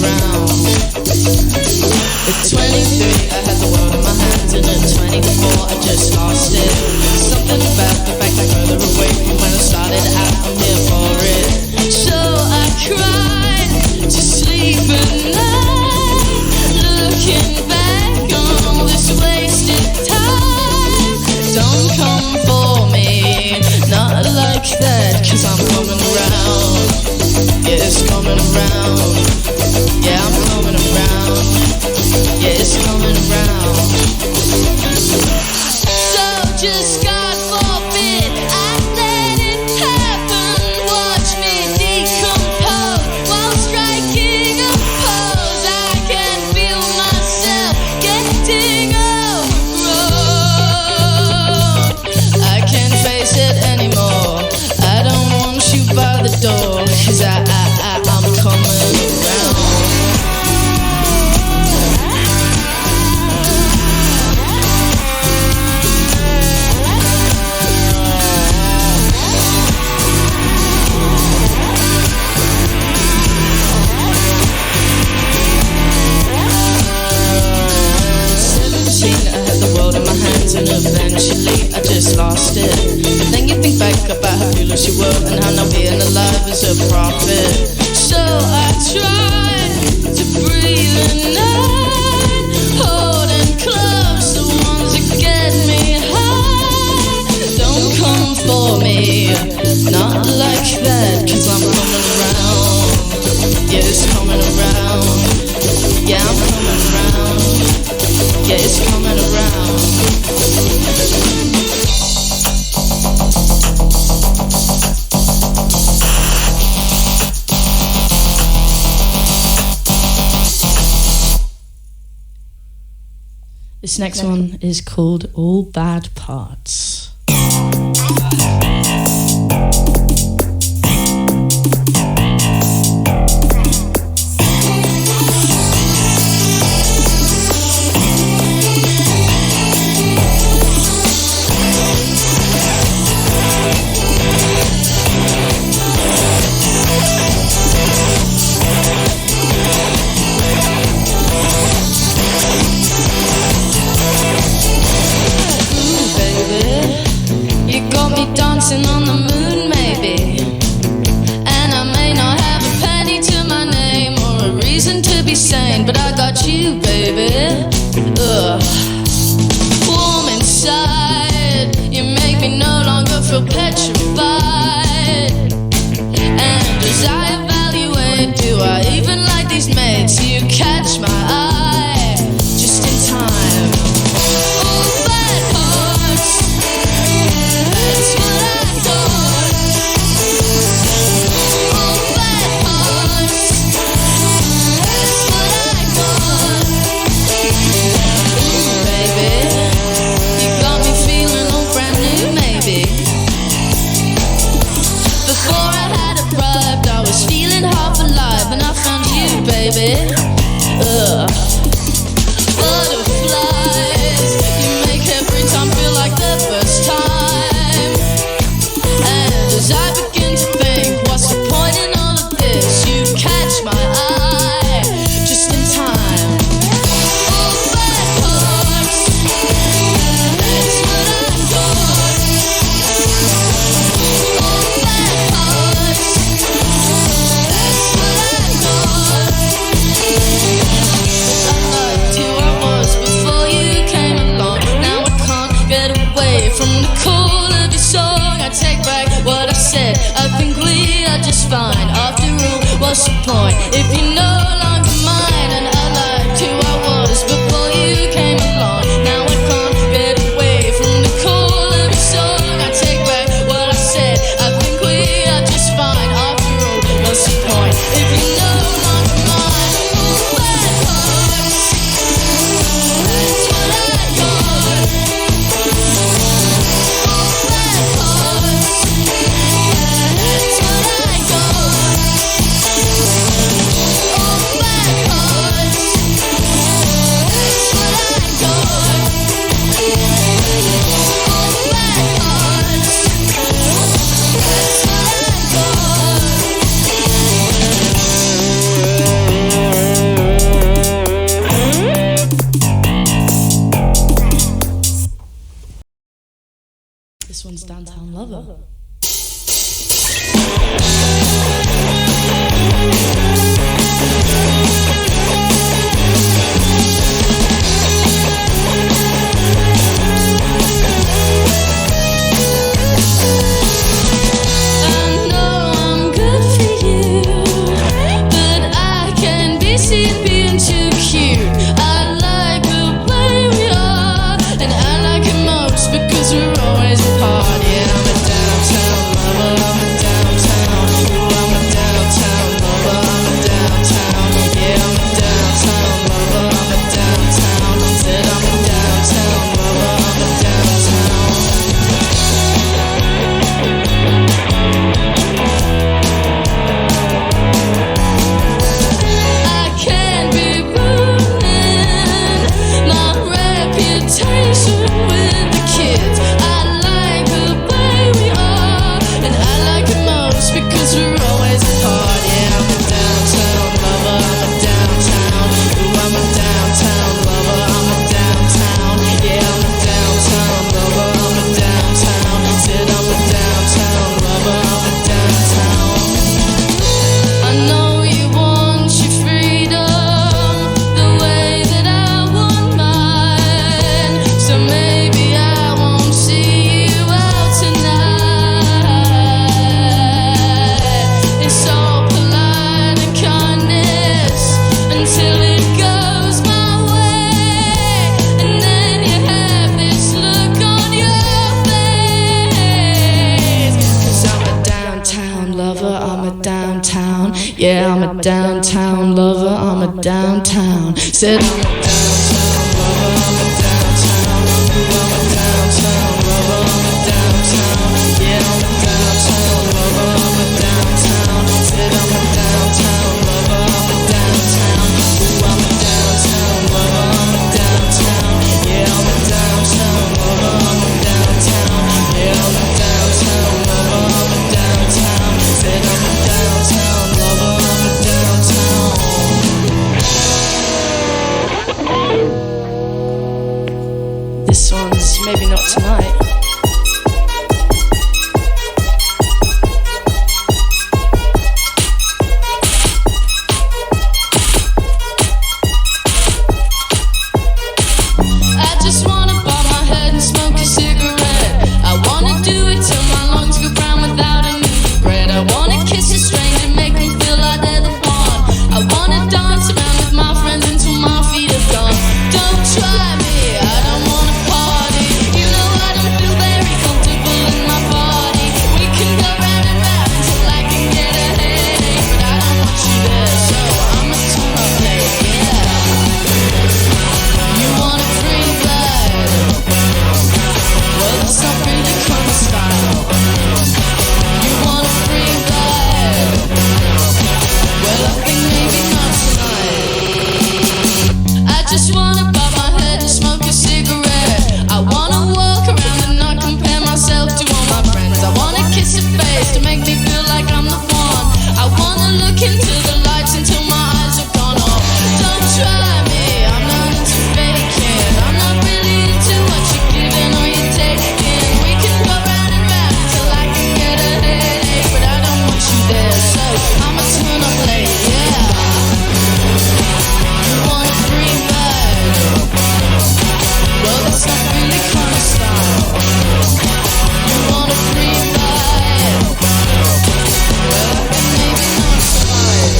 around. At 23, I had the world in my hands, and at 24, I just lost it. Something about the fact that further away from when I started out, I'm here for it. So I cried to sleep at night, looking back on this wasted time. Don't come for me, not like that, 'cause I'm coming around. Yeah, it's coming around. Yeah, I'm coming around. Yeah, it's coming around. So just God forbid I let it happen. Watch me decompose while striking a pose. I can feel myself getting overgrown. I can't face it anymore. I don't want you by the door, 'cause I'm coming around. And eventually I just lost it. But then you think back about how foolish you were and how now being alive is a profit. So I try to breathe at night, holding close the ones that get me high. Don't come for me, not like that, 'cause I'm coming around. Yeah, it's coming around. Yeah, I'm coming around. Yeah, it's coming around. This next one is called All Bad Parts. Dancing on the moon, maybe. And I may not have a penny to my name or a reason to be sane, but I got you, baby. Ugh. Warm inside, you make me no longer feel petrified. And as I evaluate, do I even like these mates? You catch my eye just in time. All bad parts. That's what I thought. All bad parts. That's what I thought. Ooh, baby, you got me feeling all brand new, maybe. Before I had arrived, I was feeling half alive, and I found you, baby. Ugh. Butterflies, you make every time feel like the first time. And as I begin to think, what's the point in all of this? You catch my eye just in time. All bad parts. That's what I thought. All bad parts. That's what I thought. I liked who I was before you came along. Now I can't get away from the call of your song. I take back what I said. I think we are just fine. After all, what's the point if you're no longer mine? And I liked who I was before you came along. Now I can't get away from the call of your song. I take back what I said. I think we are just fine. After all, what's the point if you're no longer mine? All bad parts. That's what I thought. All bad parts. That's what I thought. downtown lover, I'm a downtown. Said I'm a downtown lover, I'm a downtown. Ooh, I'm a downtown lover, I'm a downtown. Yeah, I'm a downtown lover, I'm a downtown. Said I'm a downtown lover, I'm a downtown. Ooh, I'm a downtown lover, I'm a downtown. Yeah, I'm a downtown lover, I'm a downtown. Yeah, I'm a downtown lover, I'm a downtown. Said I'm a downtown lover, I'm a downtown. This one's maybe not tonight. I just wanna bob my head and smoke a cigarette. I wanna do it till my lungs go brown without any regret. I wanna kiss a stranger, make me feel like they're the one. I wanna dance around with my friends until my feet are gone. Don't try me, I don't wanna party. You know I don't feel very comfortable in my body. We can go round and round until I can get a headache, but I don't want you there, so I'ma turn up late, yeah. You want a free ride? Well, that's not really kind of style. You want a free ride? Well, I think maybe not tonight. I just wanna bob my head and smoke a cigarette. I wanna walk around and not compare myself to all my friends. I wanna kiss a face to make me feel like I'm the one. I wanna look into the lights until my eyes are gone off. Don't try me, I'm not into faking. I'm not really into what you're giving or you're taking. We can go round and round until I can get a headache, but I don't want you there, so I'ma turn up late, yeah. You want a free ride? Well, that's not really kind of style. You want a free ride? Well, I think maybe not tonight.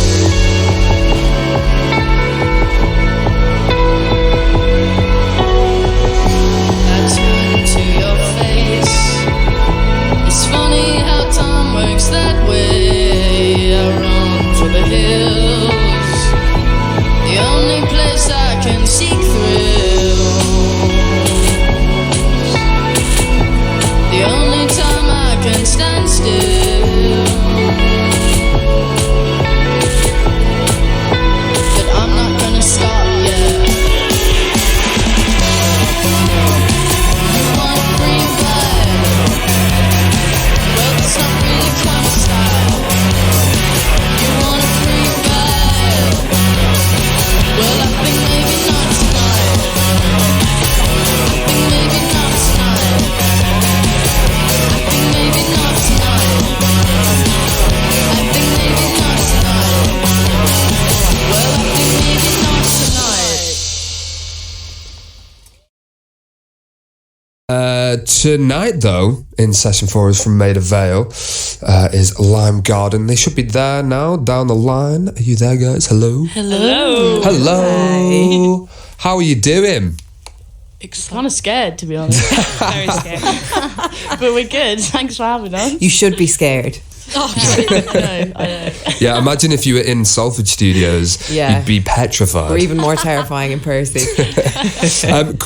I turn to your face. It's funny how time works that way. I run for the hills, the only place I can seek thrills, the only time I can stand still. But I'm not gonna stop yet. You want a free ride? Well, it's not really kind of style. You want a free ride? Well, I think maybe not tonight. I think maybe not tonight. I think maybe not tonight. I think maybe not tonight. Well, I think maybe not tonight. Tonight, though, in session 4 is from Maida Vale, is Lime Garden. They should be there now, down the line. Are you there, guys? Hello? Hello. Hello. How are you doing? Kind of scared, to be honest. Very scared. But we're good. Thanks for having us. You should be scared. I know. Yeah, imagine if you were in Salford Studios, Yeah. you'd be petrified. Or even more terrifying in person.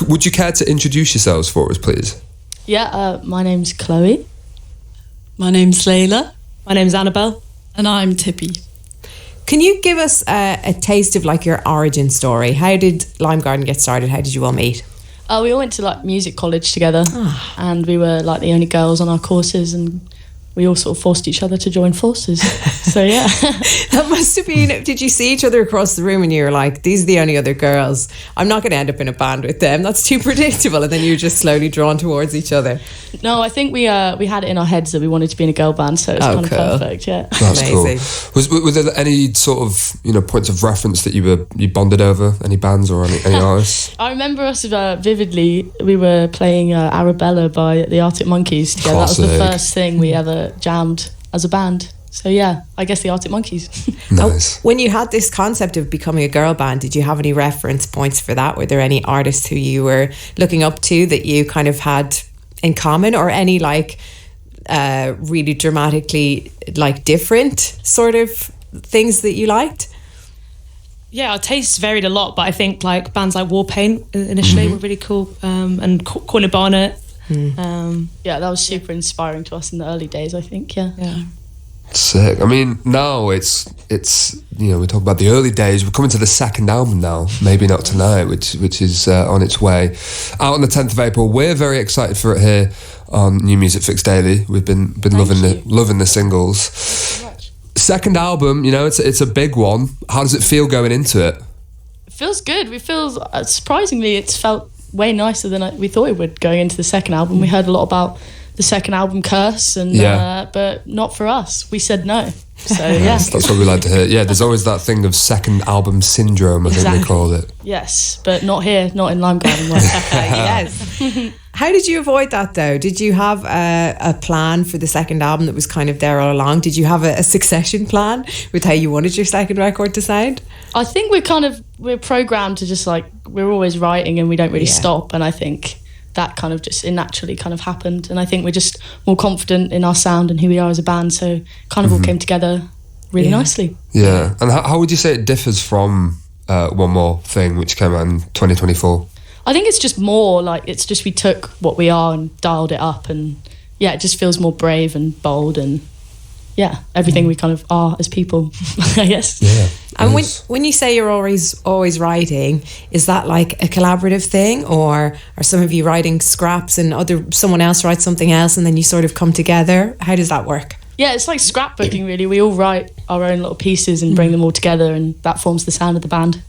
Would you care to introduce yourselves for us, please? Yeah, my name's Chloe. My name's Layla. My name's Annabelle. And I'm Tippy. Can you give us a taste of like your origin story? How did Lime Garden get started? How did you all meet? We all went to like music college together, and we were like the only girls on our courses, and we all sort of forced each other to join forces. So yeah. That must have been, did you see each other across the room and you were like, these are the only other girls, I'm not going to end up in a band with them, that's too predictable, and then you're just slowly drawn towards each other? No, I think we had it in our heads that we wanted to be in a girl band, so it's kind of perfect. Yeah. That's Amazing. Cool. Were there any sort of points of reference that you bonded over? Any bands or any artists? I remember us vividly. We were playing Arabella by the Arctic Monkeys together. Classic. That was the first thing we ever jammed as a band. So yeah, I guess the Arctic Monkeys. Nice. When you had this concept of becoming a girl band, did you have any reference points for that? Were there any artists who you were looking up to that you kind of had in common, or any like really dramatically like different sort of things that you liked? Yeah, our tastes varied a lot, but I think like bands like Warpaint initially were really cool, and Corner Barnet. Yeah, that was super inspiring to us in the early days, I think. Yeah. Sick. I mean, now it's we talk about the early days. We're coming to the second album now, Maybe Not Tonight, which is on its way out on the 10th of April. We're very excited for it here on New Music Fix Daily. We've been loving the singles. Second album, it's a big one. How does it feel going into it? It feels good. We feel, surprisingly, it's felt way nicer than we thought it would going into the second album. We heard a lot about the second album curse, and but not for us. We said no. So yeah, that's what we like to hear. Yeah, there's always that thing of second album syndrome, I think they call it. Yes, but not here, not in Lime Garden. Yes. How did you avoid that though? Did you have a plan for the second album that was kind of there all along? Did you have a succession plan with how you wanted your second record to sound? I think we're programmed to just we're always writing and we don't really stop, and I think that kind of just naturally kind of happened, and I think we're just more confident in our sound and who we are as a band, so kind of all came together really nicely. Yeah. And how would you say it differs from One More Thing, which came out in 2024? I think it's just more it's just we took what we are and dialed it up, and it just feels more brave and bold, and everything we kind of are as people, I guess. Yeah. And when you say you're always writing, is that like a collaborative thing, or are some of you writing scraps and someone else writes something else and then you sort of come together? How does that work? Yeah, it's like scrapbooking really. We all write our own little pieces and bring them all together, and that forms the sound of the band.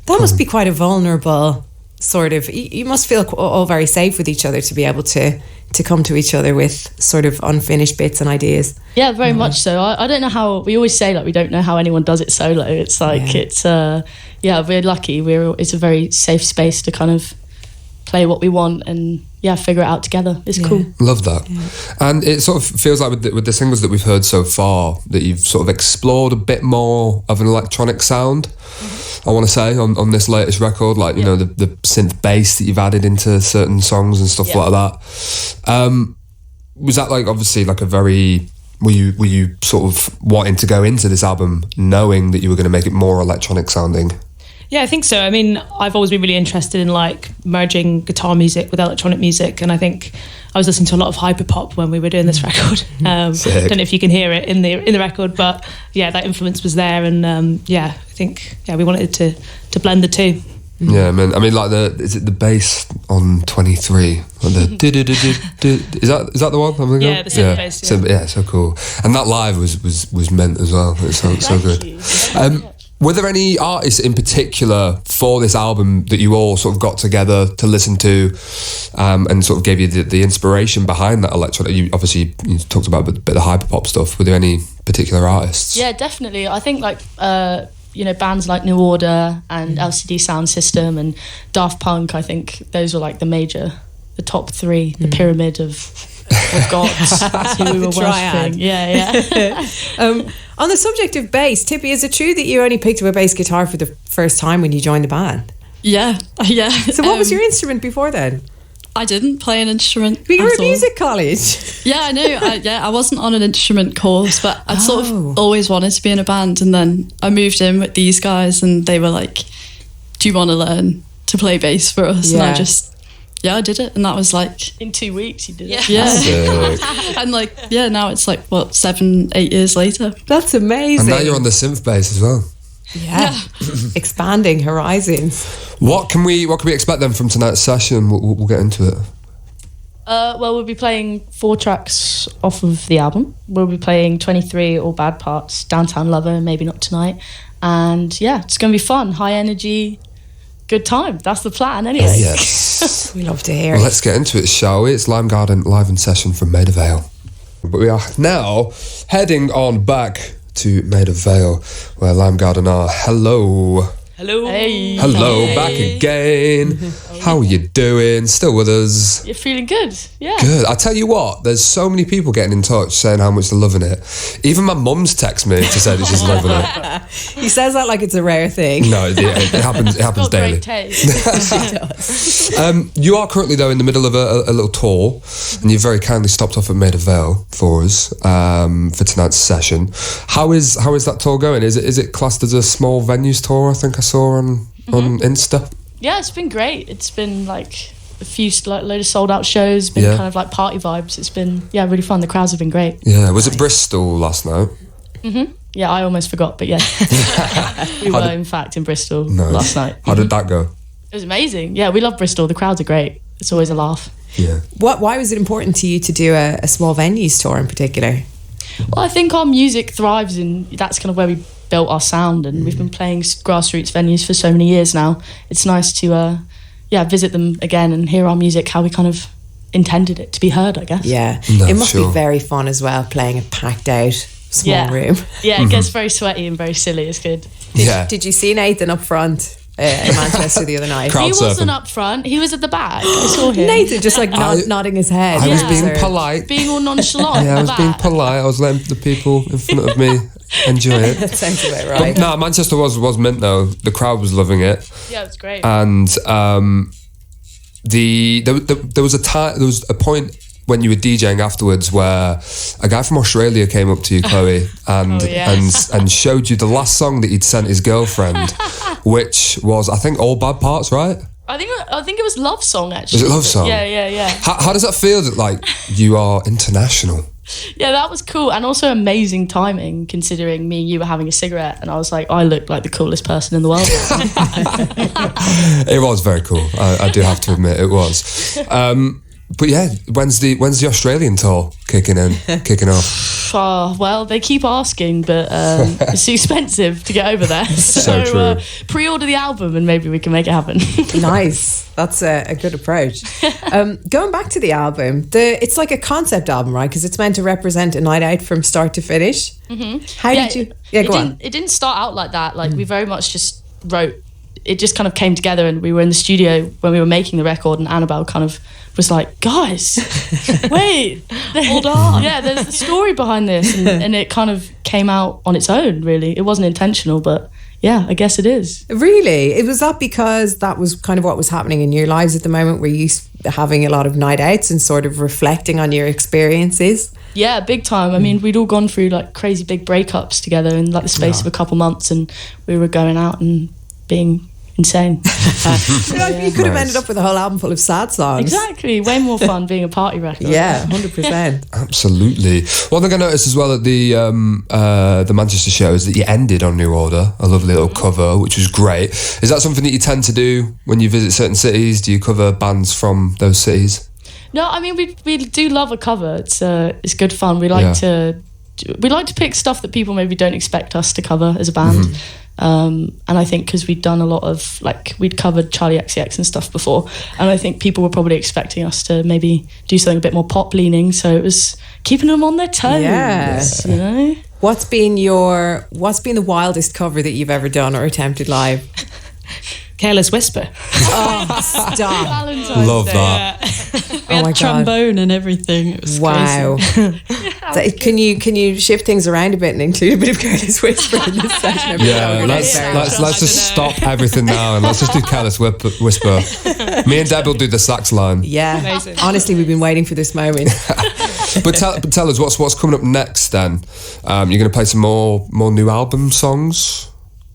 That must be quite a vulnerable sort of, you must feel all very safe with each other to be able to come to each other with sort of unfinished bits and ideas. Yeah, very much so. I don't know how, we always say we don't know how anyone does it solo. It's we're lucky. It's a very safe space to kind of play what we want and figure it out together. It's cool. Love that. Yeah. And it sort of feels like with the singles that we've heard so far that you've sort of explored a bit more of an electronic sound. I want to say on this latest record, the synth bass that you've added into certain songs and stuff like that. Was that obviously a very, were you sort of wanting to go into this album knowing that you were going to make it more electronic sounding? Yeah, I think so. I mean, I've always been really interested in merging guitar music with electronic music, and I think I was listening to a lot of hyperpop when we were doing this record. I don't know if you can hear it in the record, but that influence was there, and I think we wanted to blend the two. Yeah, man. I mean, is it the bass on 23? Is that the one? Yeah, the synth bass. Yeah, so cool. And that live was meant as well. It's so good. Were there any artists in particular for this album that you all sort of got together to listen to, and sort of gave you the inspiration behind that electronic? You talked about a bit of hyperpop stuff. Were there any particular artists? Yeah, definitely. I think bands like New Order and LCD Sound System and Daft Punk. I think those were the top three, the pyramid of gods. That's who we were worshipping. Yeah. On the subject of bass, Tippy, is it true that you only picked up a bass guitar for the first time when you joined the band? Yeah. So what was your instrument before then? I didn't play an instrument. But you were at music college. Yeah, I know. I wasn't on an instrument course, but I'd sort of always wanted to be in a band, and then I moved in with these guys, and they were like, "Do you want to learn to play bass for us?" And I did it, and that was in 2 weeks you did it. Yeah. And now it's 7-8 years later. That's amazing. And now you're on the synth bass as well. Yeah. Expanding horizons. What can we expect then from tonight's session? We'll get into it. We'll be playing 4 tracks off of the album. We'll be playing 23, All Bad Parts, Downtown Lover, Maybe Not Tonight. And it's going to be fun, high energy, good time. That's the plan anyway. Yes. We love to hear it. Well, let's get into it, shall we? It's Lime Garden live in session from Maida Vale. But we are now heading on back to Maida Vale, where Lime Garden are. Hello. Hello. Hey. Hello, back again. How are you doing? Still with us? You're feeling good? Yeah. Good. I tell you what, there's so many people getting in touch saying how much they're loving it. Even my mum's text me to say that she's loving it. He says that like it's a rare thing. No, it happens. It happens Got daily. great taste. You are currently though in the middle of a little tour, and you very kindly stopped off at Maida Vale for us for tonight's session. How is that tour going? Is it classed as a small venues tour? I think I saw on Insta. Yeah, it's been great. It's been like a few load of sold out shows. Been Yeah. kind of like party vibes. It's been really fun. The crowds have been great. Yeah, was it Bristol last night? Yeah, I almost forgot, but yeah, we were in fact in Bristol last night. How did that go? It was amazing. Yeah, we love Bristol. The crowds are great. It's always a laugh. Yeah. Why was it important to you to do a small venues tour in particular? Well, I think our music thrives in that's kind of where we built our sound, and we've been playing grassroots venues for so many years now. It's nice to visit them again and hear our music how we kind of intended it to be heard, I guess. Yeah, No, it must sure. be very fun as well playing a packed out small room. Yeah, it gets very sweaty and very silly. It's good. Yeah. Did you see Nathan up front in Manchester the other night? Crowd He wasn't surfing. up front. He was at the back. I saw him. Nathan just like nodding his head. I was Yeah. being polite. being all nonchalant. Yeah, I at was the being back. polite. I was letting the people in front of me enjoy it. That sounds about But right. no, Manchester was mint though. The crowd was loving it, Yeah, it's great. and there was a point when you were DJing afterwards where a guy from Australia came up to you, Chloe, and Oh, yes. and showed you the last song that he'd sent his girlfriend, which was I think All Bad Parts, right? I think it was Love Song actually. Was it Love Song? Yeah. How does that feel? That like you are international? Yeah, that was cool, and also amazing timing considering me and you were having a cigarette, and I was like, I looked like the coolest person in the world. It was very cool. I do have to admit it was. But yeah, when's the Australian tour kicking off? Well, they keep asking, but it's too expensive to get over there. So true. Pre-order the album, and maybe we can make it happen. Nice. That's a good approach. Going back to the album, it's like a concept album, right? Because it's meant to represent a night out from start to finish. How did you? Yeah, go on. It didn't start out like that. Like we very much just wrote. It just kind of came together, and we were in the studio when we were making the record, and Annabelle kind of was like, guys, wait, hold on. Yeah, there's a story behind this, and it kind of came out on its own, really. It wasn't intentional, but yeah, I guess it is. Really? It was that because that was kind of what was happening in your lives at the moment? Were you having a lot of night outs and sort of reflecting on your experiences? Yeah, big time. I mean, we'd all gone through like crazy big breakups together in like the space of a couple months, and we were going out and being insane. You could have ended up with a whole album full of sad songs. Exactly. Way more fun being a party record. Yeah, 100%. Absolutely. One thing I noticed as well at the Manchester show is that you ended on New Order, a lovely little cover, which was great. Is that something that you tend to do when you visit certain cities? Do you cover bands from those cities? No, I mean we do love a cover. It's good fun. We like to pick stuff that people maybe don't expect us to cover as a band. And I think because we'd done a lot of we'd covered Charlie XCX and stuff before, and I think people were probably expecting us to maybe do something a bit more pop leaning. So it was keeping them on their toes. Yeah. You know. What's been the wildest cover that you've ever done or attempted live? Careless Whisper. Oh, stop. Valentine's Love Day. that. We had trombone and everything. It was Wow. crazy. Can you shift things around a bit and include a bit of Careless Whisper in this session? Yeah, let's just stop everything now and let's just do Careless Whisper. Me and Deb will do the sax line. Yeah. Amazing. Honestly, we've been waiting for this moment. But tell us what's coming up next then. You're going to play some more new album songs.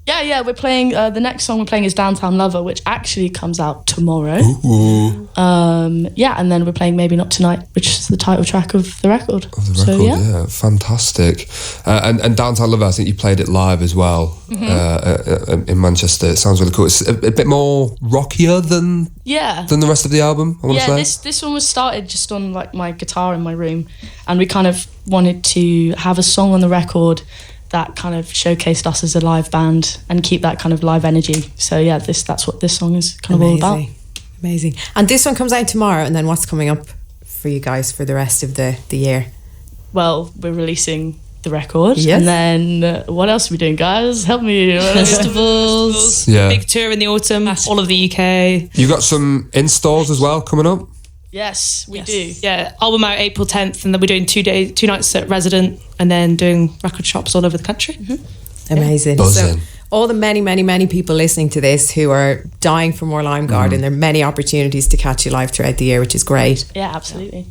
Yeah, we're playing, the next song we're playing is Downtown Lover, which actually comes out tomorrow. Ooh. And then we're playing Maybe Not Tonight, which is the title track of the record. Yeah, fantastic. And Downtown Lover, I think you played it live as well in Manchester. It sounds really cool. It's a bit more rockier than the rest of the album, I want to say. This one was started just on my guitar in my room, and we kind of wanted to have a song on the record that kind of showcased us as a live band and keep that kind of live energy. So yeah, that's what this song is kind of all about. Amazing. And this one comes out tomorrow, and then what's coming up for you guys for the rest of the year? Well, we're releasing the record. Yes. And then what else are we doing, guys? Help me. Festivals, Yeah. big tour in the autumn, all of the UK. You got some in-stores as well coming up? Yes, we do. Yeah, album out April 10th, and then we're doing 2 nights at Resident, and then doing record shops all over the country. Amazing. Buzzing. So all the many people listening to this who are dying for more Lime Garden, there are many opportunities to catch you live throughout the year, which is great. Yeah, absolutely.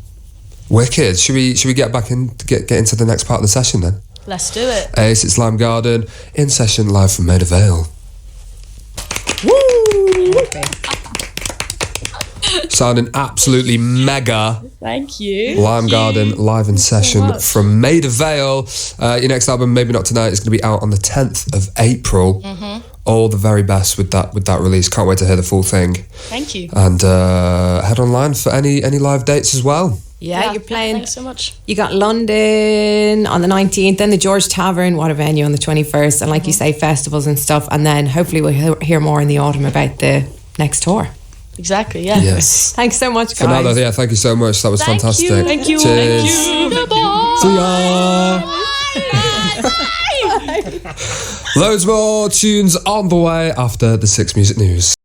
Wicked. Should we get back in get into the next part of the session then? Let's do it. Ace, it's Lime Garden in session live from Maida Vale. Woo! Okay. Sounding absolutely mega. Thank you. Lime Garden live in session much. from Maida Vale. Your next album, Maybe Not Tonight, is going to be out on the 10th of April. All the very best with that release. Can't wait to hear the full thing. Thank you. And head online for any live dates as well. Yeah, you're playing. Thanks so much. You got London on the 19th, then the George Tavern, what a venue, on the 21st, and like you say, festivals and stuff, and then hopefully we'll hear more in the autumn about the next tour. Exactly, yeah. Yes. Thanks so much, guys. For now, though, yeah, thank you so much. That was Thank fantastic. you. Thank you. Cheers. Thank you. See ya. Loads more tunes on the way after the 6 Music News.